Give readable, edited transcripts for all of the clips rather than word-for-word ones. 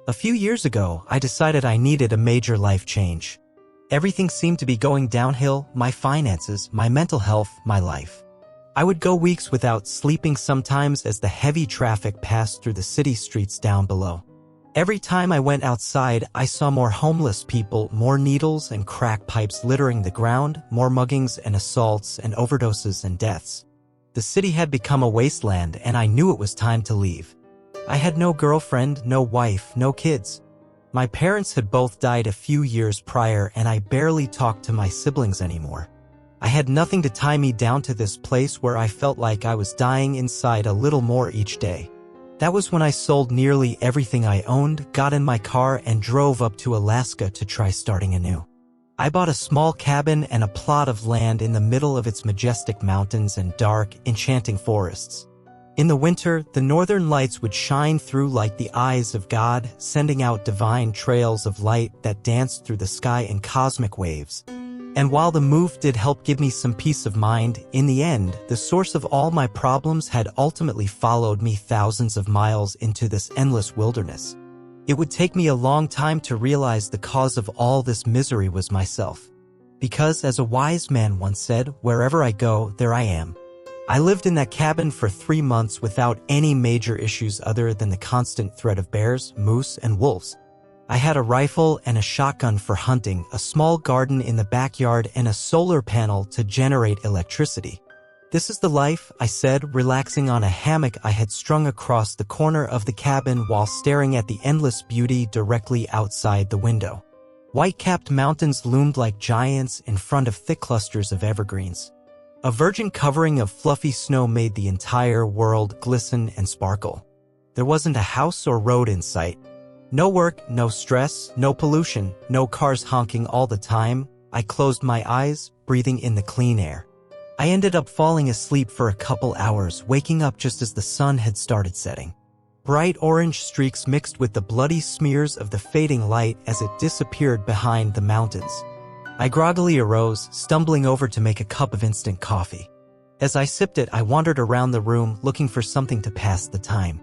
A few years ago, I decided I needed a major life change. Everything seemed to be going downhill: my finances, my mental health, my life. I would go weeks without sleeping sometimes as the heavy traffic passed through the city streets down below. Every time I went outside, I saw more homeless people, more needles and crack pipes littering the ground, more muggings and assaults and overdoses and deaths. The city had become a wasteland, and I knew it was time to leave. I had no girlfriend, no wife, no kids. My parents had both died a few years prior, and I barely talked to my siblings anymore. I had nothing to tie me down to this place where I felt like I was dying inside a little more each day. That was when I sold nearly everything I owned, got in my car, and drove up to Alaska to try starting anew. I bought a small cabin and a plot of land in the middle of its majestic mountains and dark, enchanting forests. In the winter, the northern lights would shine through like the eyes of God, sending out divine trails of light that danced through the sky in cosmic waves. And while the move did help give me some peace of mind, in the end, the source of all my problems had ultimately followed me thousands of miles into this endless wilderness. It would take me a long time to realize the cause of all this misery was myself. Because, as a wise man once said, wherever I go, there I am. I lived in that cabin for 3 months without any major issues other than the constant threat of bears, moose, and wolves. I had a rifle and a shotgun for hunting, a small garden in the backyard, and a solar panel to generate electricity. "This is the life," I said, relaxing on a hammock I had strung across the corner of the cabin while staring at the endless beauty directly outside the window. White-capped mountains loomed like giants in front of thick clusters of evergreens. A virgin covering of fluffy snow made the entire world glisten and sparkle. There wasn't a house or road in sight. No work, no stress, no pollution, no cars honking all the time. I closed my eyes, breathing in the clean air. I ended up falling asleep for a couple hours, waking up just as the sun had started setting. Bright orange streaks mixed with the bloody smears of the fading light as it disappeared behind the mountains. I groggily arose, stumbling over to make a cup of instant coffee. As I sipped it, I wandered around the room, looking for something to pass the time.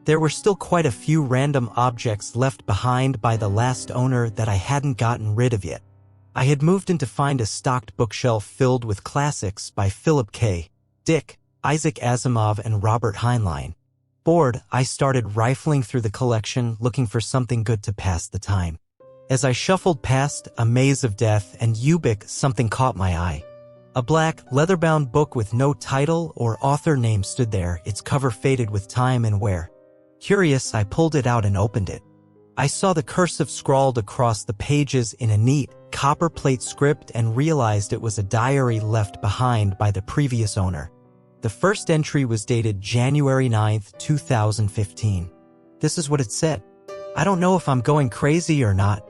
There were still quite a few random objects left behind by the last owner that I hadn't gotten rid of yet. I had moved in to find a stocked bookshelf filled with classics by Philip K. Dick, Isaac Asimov, and Robert Heinlein. Bored, I started rifling through the collection, looking for something good to pass the time. As I shuffled past A Maze of Death and Ubik, something caught my eye. A black, leather-bound book with no title or author name stood there, its cover faded with time and wear. Curious, I pulled it out and opened it. I saw the cursive scrawled across the pages in a neat, copperplate script and realized it was a diary left behind by the previous owner. The first entry was dated January 9th, 2015. This is what it said. "I don't know if I'm going crazy or not.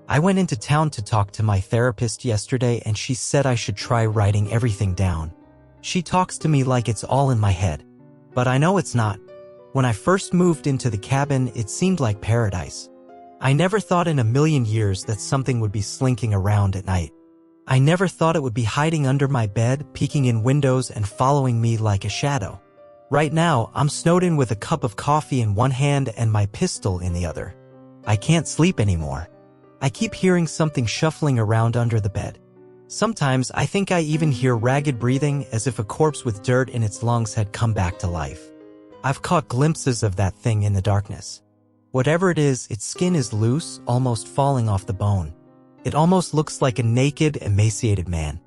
I went into town to talk to my therapist yesterday, and she said I should try writing everything down. She talks to me like it's all in my head. But I know it's not. When I first moved into the cabin, it seemed like paradise. I never thought in a million years that something would be slinking around at night. I never thought it would be hiding under my bed, peeking in windows, and following me like a shadow. Right now, I'm snowed in with a cup of coffee in one hand and my pistol in the other. I can't sleep anymore. I keep hearing something shuffling around under the bed. Sometimes I think I even hear ragged breathing, as if a corpse with dirt in its lungs had come back to life. I've caught glimpses of that thing in the darkness. Whatever it is, its skin is loose, almost falling off the bone. It almost looks like a naked, emaciated man.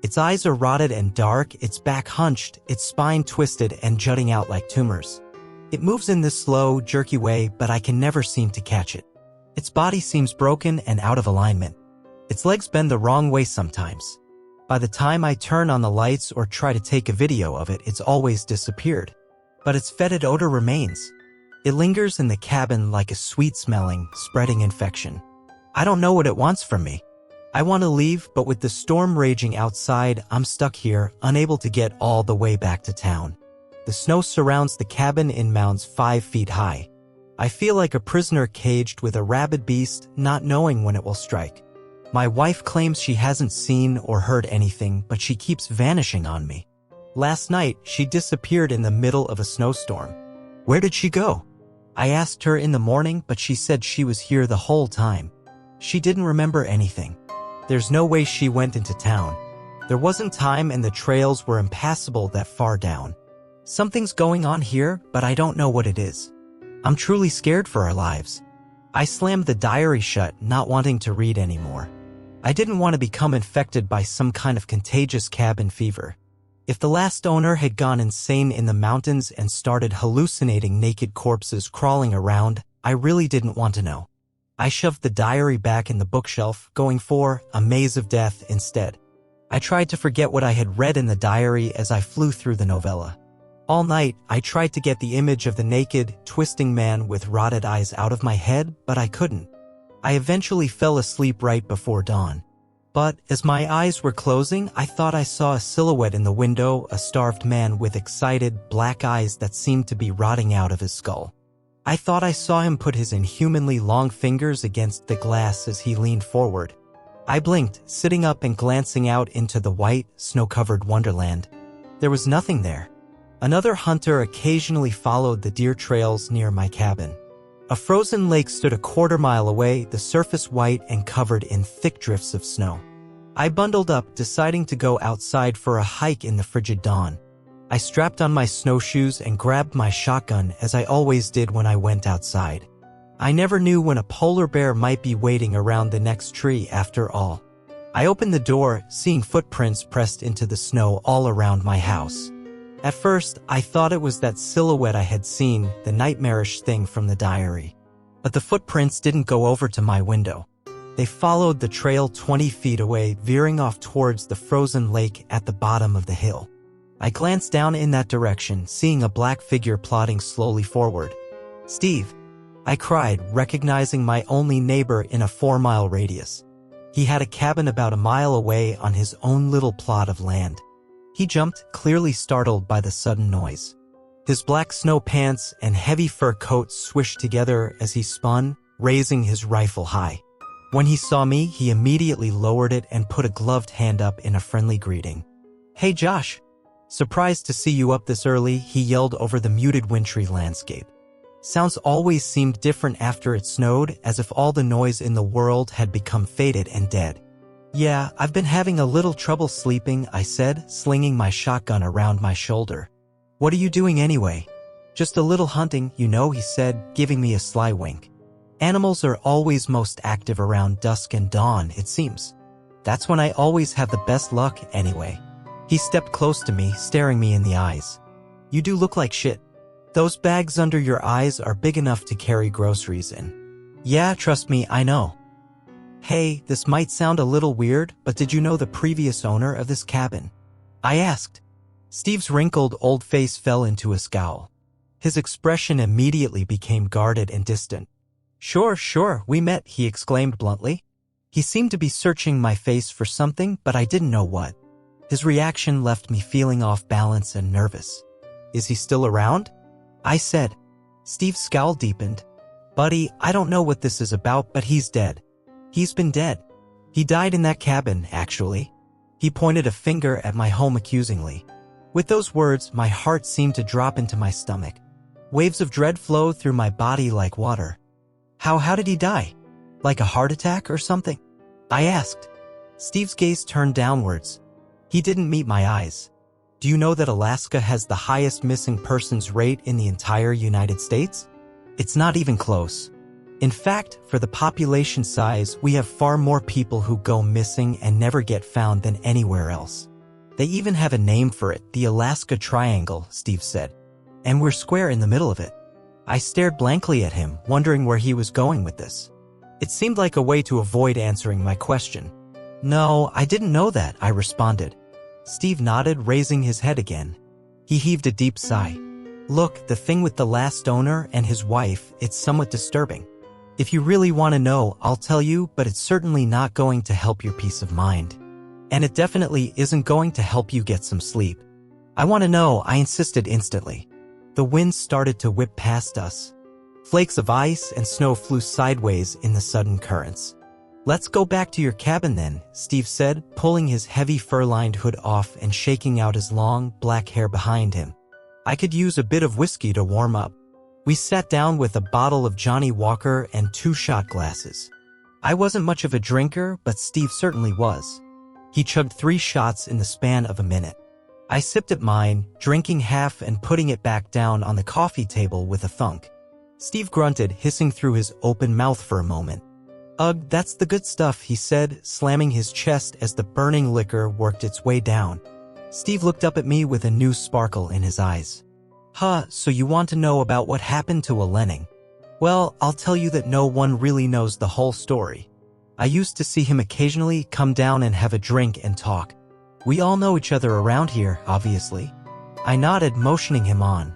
Its eyes are rotted and dark, its back hunched, its spine twisted and jutting out like tumors. It moves in this slow, jerky way, but I can never seem to catch it. Its body seems broken and out of alignment. Its legs bend the wrong way sometimes. By the time I turn on the lights or try to take a video of it, it's always disappeared. But its fetid odor remains. It lingers in the cabin like a sweet-smelling, spreading infection. I don't know what it wants from me. I want to leave, but with the storm raging outside, I'm stuck here, unable to get all the way back to town. The snow surrounds the cabin in mounds 5 feet high. I feel like a prisoner caged with a rabid beast, not knowing when it will strike. My wife claims she hasn't seen or heard anything, but she keeps vanishing on me. Last night, she disappeared in the middle of a snowstorm. Where did she go? I asked her in the morning, but she said she was here the whole time. She didn't remember anything. There's no way she went into town. There wasn't time and the trails were impassable that far down. Something's going on here, but I don't know what it is. I'm truly scared for our lives. I slammed the diary shut, not wanting to read anymore. I didn't want to become infected by some kind of contagious cabin fever. If the last owner had gone insane in the mountains and started hallucinating naked corpses crawling around, I really didn't want to know. I shoved the diary back in the bookshelf, going for a maze of death instead. I tried to forget what I had read in the diary as I flew through the novella. All night, I tried to get the image of the naked, twisting man with rotted eyes out of my head, but I couldn't. I eventually fell asleep right before dawn. But as my eyes were closing, I thought I saw a silhouette in the window, a starved man with excited, black eyes that seemed to be rotting out of his skull. I thought I saw him put his inhumanly long fingers against the glass as he leaned forward. I blinked, sitting up and glancing out into the white, snow-covered wonderland. There was nothing there. Another hunter occasionally followed the deer trails near my cabin. A frozen lake stood a quarter-mile away, the surface white and covered in thick drifts of snow. I bundled up, deciding to go outside for a hike in the frigid dawn. I strapped on my snowshoes and grabbed my shotgun as I always did when I went outside. I never knew when a polar bear might be waiting around the next tree after all. I opened the door, seeing footprints pressed into the snow all around my house. At first, I thought it was that silhouette I had seen, the nightmarish thing from the diary. But the footprints didn't go over to my window. They followed the trail 20 feet away, veering off towards the frozen lake at the bottom of the hill. I glanced down in that direction, seeing a black figure plodding slowly forward. "Steve!" I cried, recognizing my only neighbor in a 4-mile radius. He had a cabin about a mile away on his own little plot of land. He jumped, clearly startled by the sudden noise. His black snow pants and heavy fur coat swished together as he spun, raising his rifle high. When he saw me, he immediately lowered it and put a gloved hand up in a friendly greeting. "Hey Josh! Surprised to see you up this early," he yelled over the muted wintry landscape. Sounds always seemed different after it snowed, as if all the noise in the world had become faded and dead. "Yeah, I've been having a little trouble sleeping," I said, slinging my shotgun around my shoulder. "What are you doing anyway?" "Just a little hunting, you know," he said, giving me a sly wink. "Animals are always most active around dusk and dawn, it seems. That's when I always have the best luck, anyway." He stepped close to me, staring me in the eyes. "You do look like shit. Those bags under your eyes are big enough to carry groceries in." "Yeah, trust me, I know." "Hey, this might sound a little weird, but did you know the previous owner of this cabin?" I asked. Steve's wrinkled old face fell into a scowl. His expression immediately became guarded and distant. Sure, we met," he exclaimed bluntly. He seemed to be searching my face for something, but I didn't know what. His reaction left me feeling off balance and nervous. "Is he still around?" I said. Steve's scowl deepened. "Buddy, I don't know what this is about, but he's dead. He's been dead. He died in that cabin, actually." He pointed a finger at my home accusingly. With those words, my heart seemed to drop into my stomach. Waves of dread flowed through my body like water. How did he die? Like a heart attack or something?" I asked. Steve's gaze turned downwards. He didn't meet my eyes. "Do you know that Alaska has the highest missing persons rate in the entire United States? It's not even close. In fact, for the population size, we have far more people who go missing and never get found than anywhere else. They even have a name for it, the Alaska Triangle," Steve said. "And we're square in the middle of it." I stared blankly at him, wondering where he was going with this. It seemed like a way to avoid answering my question. "No, I didn't know that," I responded. Steve nodded, raising his head again. He heaved a deep sigh. "Look, the thing with the last owner and his wife, it's somewhat disturbing. If you really want to know, I'll tell you, but it's certainly not going to help your peace of mind. And it definitely isn't going to help you get some sleep." "I want to know," I insisted instantly. The wind started to whip past us. Flakes of ice and snow flew sideways in the sudden currents. "Let's go back to your cabin then," Steve said, pulling his heavy fur-lined hood off and shaking out his long, black hair behind him. "I could use a bit of whiskey to warm up." We sat down with a bottle of Johnny Walker and 2 shot glasses. I wasn't much of a drinker, but Steve certainly was. He chugged 3 shots in the span of a minute. I sipped at mine, drinking half and putting it back down on the coffee table with a thunk. Steve grunted, hissing through his open mouth for a moment. "Ugh, that's the good stuff," he said, slamming his chest as the burning liquor worked its way down. Steve looked up at me with a new sparkle in his eyes. "Huh, so you want to know about what happened to Lenning? Well, I'll tell you that no one really knows the whole story. I used to see him occasionally come down and have a drink and talk. We all know each other around here, obviously." I nodded, motioning him on.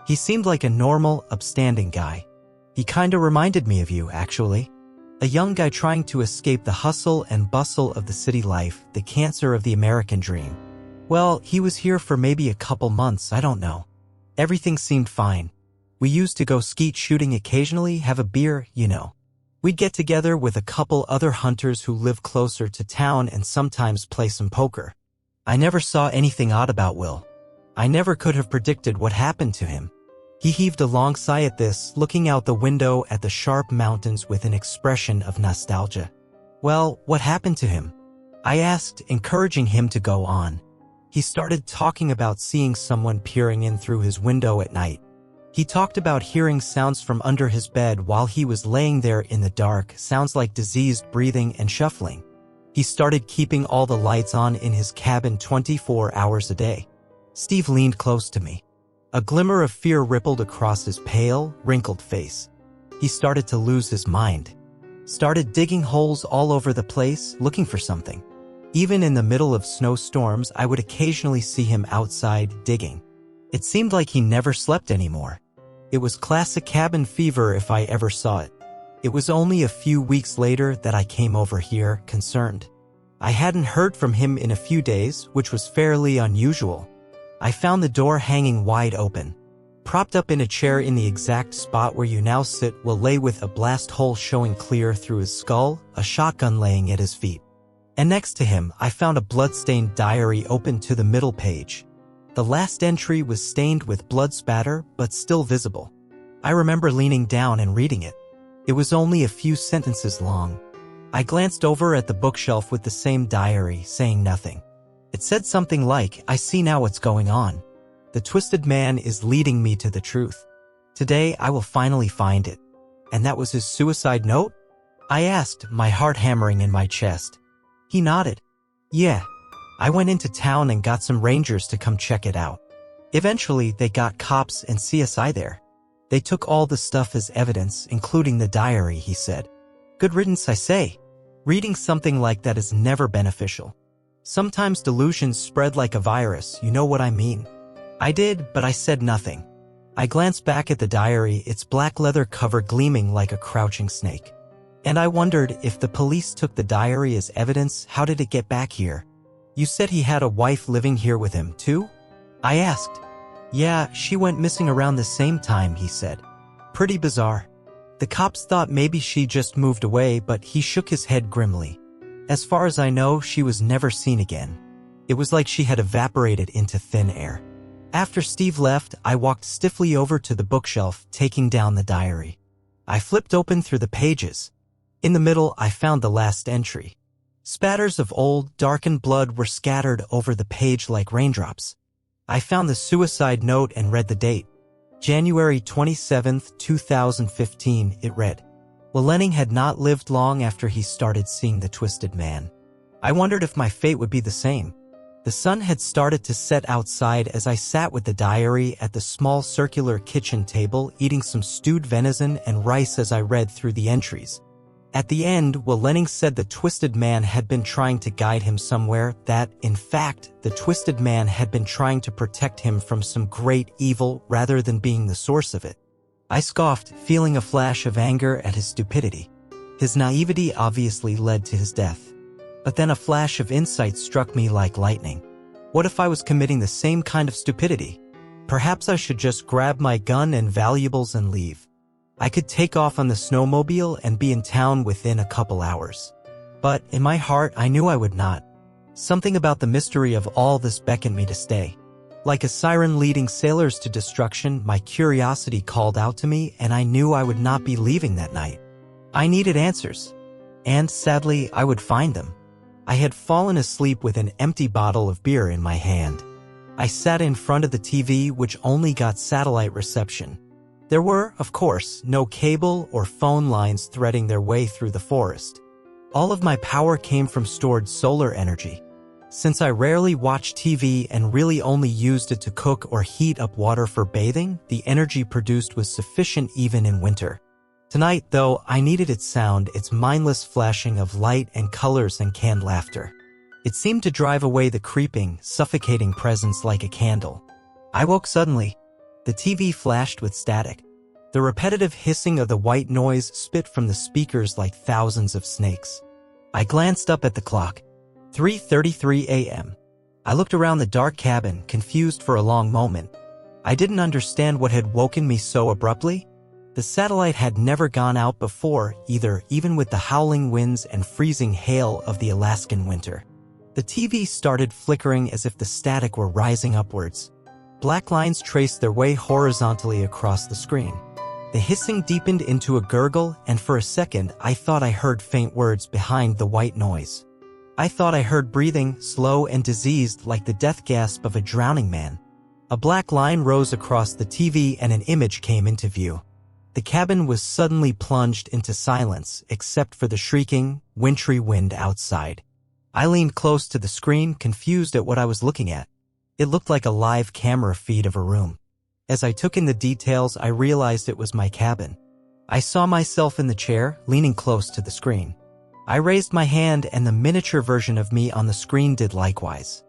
He seemed like a normal, upstanding guy. "He kinda reminded me of you, actually. A young guy trying to escape the hustle and bustle of the city life, the cancer of the American dream. Well, he was here for maybe a couple months, I don't know. Everything seemed fine. We used to go skeet shooting occasionally, have a beer, you know. We'd get together with a couple other hunters who live closer to town and sometimes play some poker. I never saw anything odd about Will. I never could have predicted what happened to him." He heaved a long sigh at this, looking out the window at the sharp mountains with an expression of nostalgia. "Well, what happened to him?" I asked, encouraging him to go on. He started talking about seeing someone peering in through his window at night. He talked about hearing sounds from under his bed while he was laying there in the dark, sounds like diseased breathing and shuffling. He started keeping all the lights on in his cabin 24 hours a day. Steve leaned close to me. A glimmer of fear rippled across his pale, wrinkled face. He started to lose his mind. Started digging holes all over the place, looking for something. Even in the middle of snowstorms, I would occasionally see him outside, digging. It seemed like he never slept anymore. It was classic cabin fever if I ever saw it. It was only a few weeks later that I came over here, concerned. I hadn't heard from him in a few days, which was fairly unusual. I found the door hanging wide open. Propped up in a chair in the exact spot where you now sit, Will lay with a blast hole showing clear through his skull, a shotgun laying at his feet. And next to him, I found a blood-stained diary open to the middle page. The last entry was stained with blood spatter, but still visible. I remember leaning down and reading it. It was only a few sentences long. I glanced over at the bookshelf with the same diary, saying nothing. It said something like, "I see now what's going on. The twisted man is leading me to the truth. Today I will finally find it." And that was his suicide note? I asked, my heart hammering in my chest. He nodded. "Yeah. I went into town and got some rangers to come check it out. Eventually, they got cops and CSI there. They took all the stuff as evidence, including the diary," he said. "Good riddance, I say. Reading something like that is never beneficial. Sometimes delusions spread like a virus, you know what I mean." I did, but I said nothing. I glanced back at the diary, its black leather cover gleaming like a crouching snake. And I wondered, if the police took the diary as evidence, how did it get back here? "You said he had a wife living here with him, too?" I asked. "Yeah, she went missing around the same time," he said. "Pretty bizarre. The cops thought maybe she just moved away, but he shook his head grimly. As far as I know, she was never seen again. It was like she had evaporated into thin air." After Steve left, I walked stiffly over to the bookshelf, taking down the diary. I flipped open through the pages. In the middle, I found the last entry. Spatters of old, darkened blood were scattered over the page like raindrops. I found the suicide note and read the date. January 27th, 2015, it read. Lenning had not lived long after he started seeing the twisted man. I wondered if my fate would be the same. The sun had started to set outside as I sat with the diary at the small circular kitchen table, eating some stewed venison and rice as I read through the entries. At the end, Lenning said the twisted man had been trying to guide him somewhere, that, in fact, the twisted man had been trying to protect him from some great evil rather than being the source of it. I scoffed, feeling a flash of anger at his stupidity. His naivety obviously led to his death. But then a flash of insight struck me like lightning. What if I was committing the same kind of stupidity? Perhaps I should just grab my gun and valuables and leave. I could take off on the snowmobile and be in town within a couple hours. But in my heart, I knew I would not. Something about the mystery of all this beckoned me to stay. Like a siren leading sailors to destruction, my curiosity called out to me, and I knew I would not be leaving that night. I needed answers. And sadly, I would find them. I had fallen asleep with an empty bottle of beer in my hand. I sat in front of the TV, which only got satellite reception. There were, of course, no cable or phone lines threading their way through the forest. All of my power came from stored solar energy. Since I rarely watched TV and really only used it to cook or heat up water for bathing, the energy produced was sufficient even in winter. Tonight, though, I needed its sound, its mindless flashing of light and colors and canned laughter. It seemed to drive away the creeping, suffocating presence like a candle. I woke suddenly. The TV flashed with static. The repetitive hissing of the white noise spit from the speakers like thousands of snakes. I glanced up at the clock. 3:33 a.m. I looked around the dark cabin, confused for a long moment. I didn't understand what had woken me so abruptly. The satellite had never gone out before, either, even with the howling winds and freezing hail of the Alaskan winter. The TV started flickering as if the static were rising upwards. Black lines traced their way horizontally across the screen. The hissing deepened into a gurgle, and for a second I thought I heard faint words behind the white noise. I thought I heard breathing, slow and diseased like the death gasp of a drowning man. A black line rose across the TV and an image came into view. The cabin was suddenly plunged into silence, except for the shrieking, wintry wind outside. I leaned close to the screen, confused at what I was looking at. It looked like a live camera feed of a room. As I took in the details, I realized it was my cabin. I saw myself in the chair, leaning close to the screen. I raised my hand and the miniature version of me on the screen did likewise.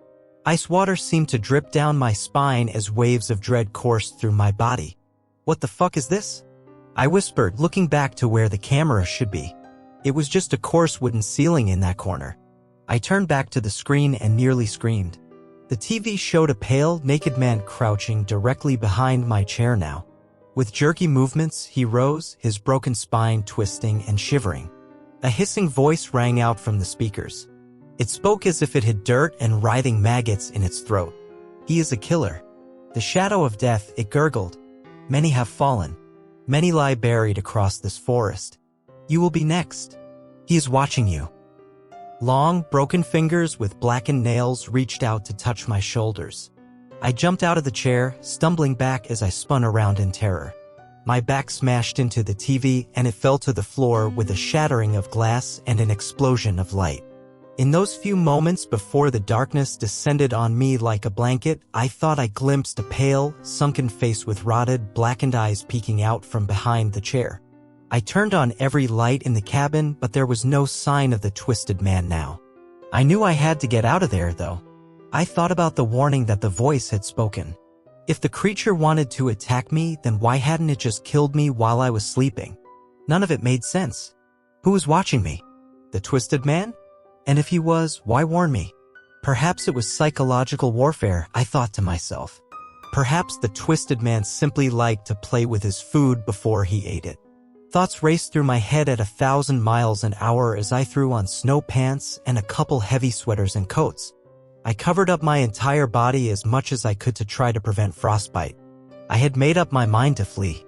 Ice water seemed to drip down my spine as waves of dread coursed through my body. What the fuck is this? I whispered, looking back to where the camera should be. It was just a coarse wooden ceiling in that corner. I turned back to the screen and nearly screamed. The TV showed a pale, naked man crouching directly behind my chair now. With jerky movements, he rose, his broken spine twisting and shivering. A hissing voice rang out from the speakers. It spoke as if it had dirt and writhing maggots in its throat. He is a killer. The shadow of death, it gurgled. Many have fallen. Many lie buried across this forest. You will be next. He is watching you. Long, broken fingers with blackened nails reached out to touch my shoulders. I jumped out of the chair, stumbling back as I spun around in terror. My back smashed into the TV and it fell to the floor with a shattering of glass and an explosion of light. In those few moments before the darkness descended on me like a blanket, I thought I glimpsed a pale, sunken face with rotted, blackened eyes peeking out from behind the chair. I turned on every light in the cabin, but there was no sign of the twisted man now. I knew I had to get out of there, though. I thought about the warning that the voice had spoken. If the creature wanted to attack me, then why hadn't it just killed me while I was sleeping? None of it made sense. Who was watching me? The twisted man? And if he was, why warn me? Perhaps it was psychological warfare, I thought to myself. Perhaps the twisted man simply liked to play with his food before he ate it. Thoughts raced through my head at 1,000 miles an hour as I threw on snow pants and a couple heavy sweaters and coats. I covered up my entire body as much as I could to try to prevent frostbite. I had made up my mind to flee.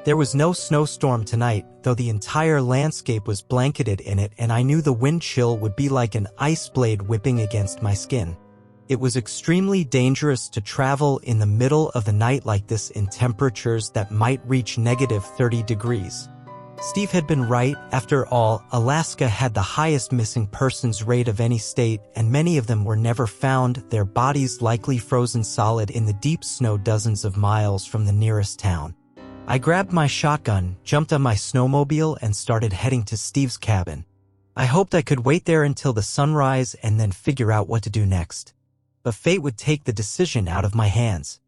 There was no snowstorm tonight, though the entire landscape was blanketed in it, and I knew the wind chill would be like an ice blade whipping against my skin. It was extremely dangerous to travel in the middle of the night like this in temperatures that might reach -30 degrees. Steve had been right. After all, Alaska had the highest missing persons rate of any state, and many of them were never found, their bodies likely frozen solid in the deep snow dozens of miles from the nearest town. I grabbed my shotgun, jumped on my snowmobile, and started heading to Steve's cabin. I hoped I could wait there until the sunrise and then figure out what to do next. But fate would take the decision out of my hands.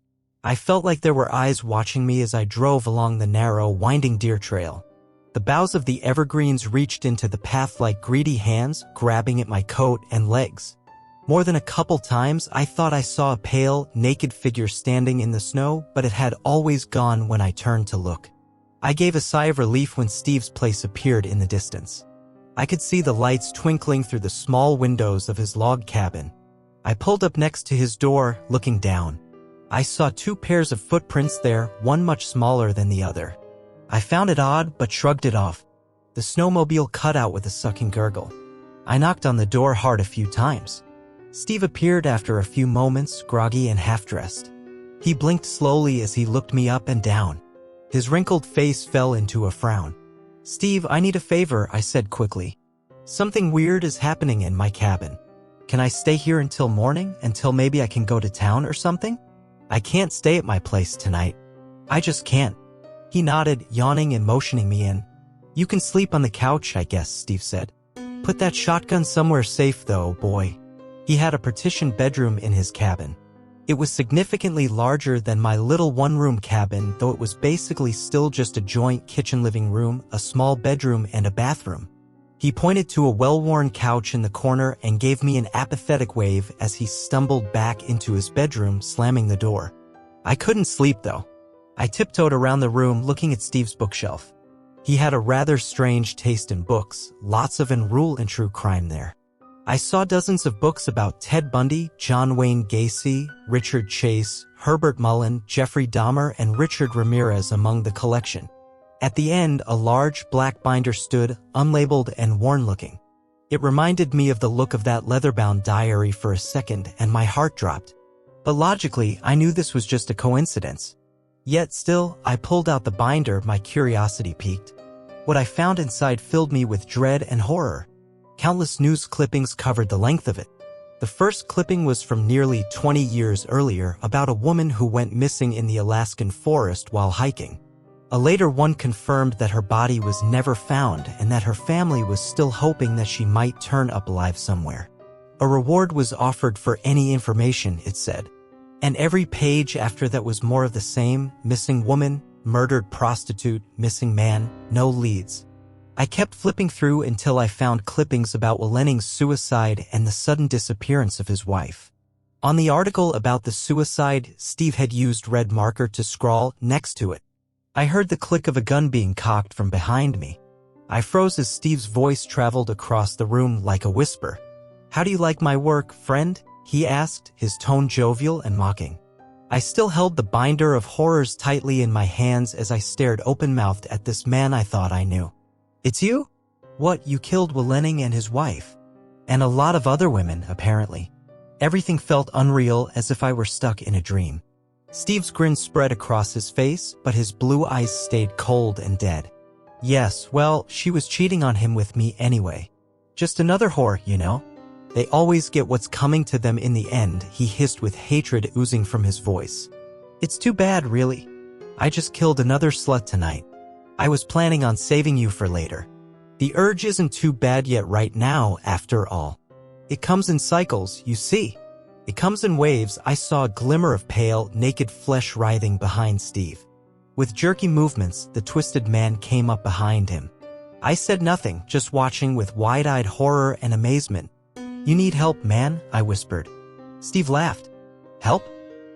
I felt like there were eyes watching me as I drove along the narrow, winding deer trail. The boughs of the evergreens reached into the path like greedy hands, grabbing at my coat and legs. More than a couple times, I thought I saw a pale, naked figure standing in the snow, but it had always gone when I turned to look. I gave a sigh of relief when Steve's place appeared in the distance. I could see the lights twinkling through the small windows of his log cabin. I pulled up next to his door, looking down. I saw 2 pairs of footprints there, one much smaller than the other. I found it odd, but shrugged it off. The snowmobile cut out with a sucking gurgle. I knocked on the door hard a few times. Steve appeared after a few moments, groggy and half-dressed. He blinked slowly as he looked me up and down. His wrinkled face fell into a frown. "Steve, I need a favor," I said quickly. "Something weird is happening in my cabin. Can I stay here until morning, until maybe I can go to town or something? I can't stay at my place tonight. I just can't." He nodded, yawning and motioning me in. "You can sleep on the couch, I guess," Steve said. "Put that shotgun somewhere safe though, boy." He had a partitioned bedroom in his cabin. It was significantly larger than my little one-room cabin, though it was basically still just a joint kitchen living room, a small bedroom, and a bathroom. He pointed to a well-worn couch in the corner and gave me an apathetic wave as he stumbled back into his bedroom, slamming the door. I couldn't sleep, though. I tiptoed around the room looking at Steve's bookshelf. He had a rather strange taste in books, lots of unruly and true crime there. I saw dozens of books about Ted Bundy, John Wayne Gacy, Richard Chase, Herbert Mullen, Jeffrey Dahmer, and Richard Ramirez among the collection. At the end, a large black binder stood, unlabeled and worn-looking. It reminded me of the look of that leather-bound diary for a second, and my heart dropped. But logically, I knew this was just a coincidence. Yet still, I pulled out the binder, my curiosity piqued. What I found inside filled me with dread and horror. Countless news clippings covered the length of it. The first clipping was from nearly 20 years earlier, about a woman who went missing in the Alaskan forest while hiking. A later one confirmed that her body was never found and that her family was still hoping that she might turn up alive somewhere. A reward was offered for any information, it said. And every page after that was more of the same: missing woman, murdered prostitute, missing man, no leads. I kept flipping through until I found clippings about Willenning's suicide and the sudden disappearance of his wife. On the article about the suicide, Steve had used red marker to scrawl next to it. I heard the click of a gun being cocked from behind me. I froze as Steve's voice traveled across the room like a whisper. "How do you like my work, friend?" he asked, his tone jovial and mocking. I still held the binder of horrors tightly in my hands as I stared open-mouthed at this man I thought I knew. "It's you? What, you killed Willenning and his wife? And a lot of other women, apparently." Everything felt unreal, as if I were stuck in a dream. Steve's grin spread across his face, but his blue eyes stayed cold and dead. "Yes, well, she was cheating on him with me anyway. Just another whore, you know. They always get what's coming to them in the end," he hissed with hatred oozing from his voice. "It's too bad, really. I just killed another slut tonight. I was planning on saving you for later. The urge isn't too bad yet right now, after all. It comes in cycles, you see. It comes in waves." I saw a glimmer of pale, naked flesh writhing behind Steve. With jerky movements, the twisted man came up behind him. I said nothing, just watching with wide-eyed horror and amazement. "You need help, man," I whispered. Steve laughed. "Help?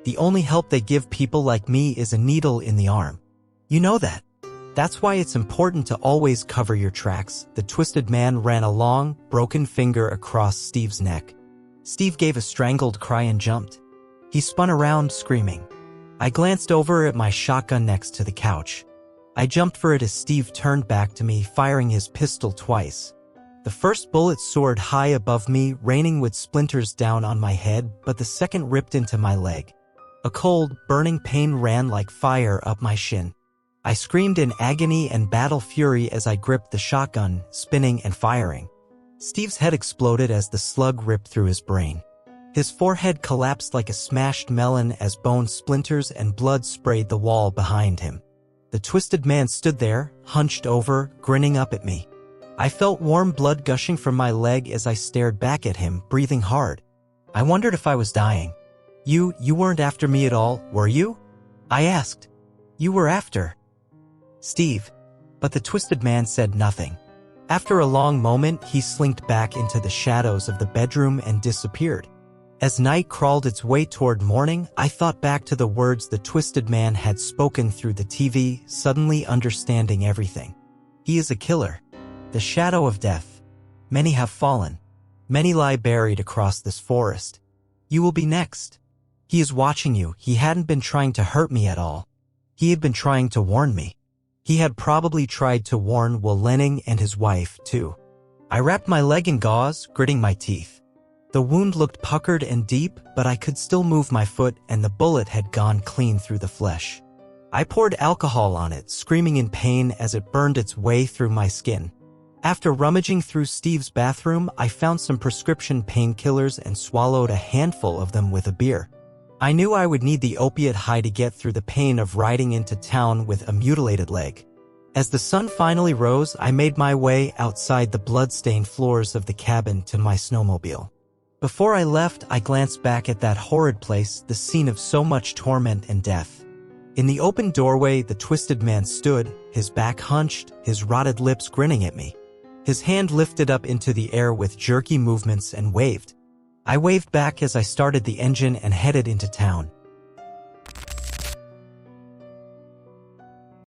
The only help they give people like me is a needle in the arm. You know that. That's why it's important to always cover your tracks." The twisted man ran a long, broken finger across Steve's neck. Steve gave a strangled cry and jumped. He spun around, screaming. I glanced over at my shotgun next to the couch. I jumped for it as Steve turned back to me, firing his pistol twice. The first bullet soared high above me, raining wood splinters down on my head, but the second ripped into my leg. A cold, burning pain ran like fire up my shin. I screamed in agony and battle fury as I gripped the shotgun, spinning and firing. Steve's head exploded as the slug ripped through his brain. His forehead collapsed like a smashed melon as bone splinters and blood sprayed the wall behind him. The twisted man stood there, hunched over, grinning up at me. I felt warm blood gushing from my leg as I stared back at him, breathing hard. I wondered if I was dying. You weren't after me at all, were you?" I asked. "You were after Steve." But the twisted man said nothing. After a long moment, he slinked back into the shadows of the bedroom and disappeared. As night crawled its way toward morning, I thought back to the words the twisted man had spoken through the TV, suddenly understanding everything. He is a killer. The shadow of death. Many have fallen. Many lie buried across this forest. You will be next. He is watching you. He hadn't been trying to hurt me at all. He had been trying to warn me. He had probably tried to warn Lenning and his wife, too. I wrapped my leg in gauze, gritting my teeth. The wound looked puckered and deep, but I could still move my foot, and the bullet had gone clean through the flesh. I poured alcohol on it, screaming in pain as it burned its way through my skin. After rummaging through Steve's bathroom, I found some prescription painkillers and swallowed a handful of them with a beer. I knew I would need the opiate high to get through the pain of riding into town with a mutilated leg. As the sun finally rose, I made my way outside the blood-stained floors of the cabin to my snowmobile. Before I left, I glanced back at that horrid place, the scene of so much torment and death. In the open doorway, the twisted man stood, his back hunched, his rotted lips grinning at me. His hand lifted up into the air with jerky movements and waved. I waved back as I started the engine and headed into town.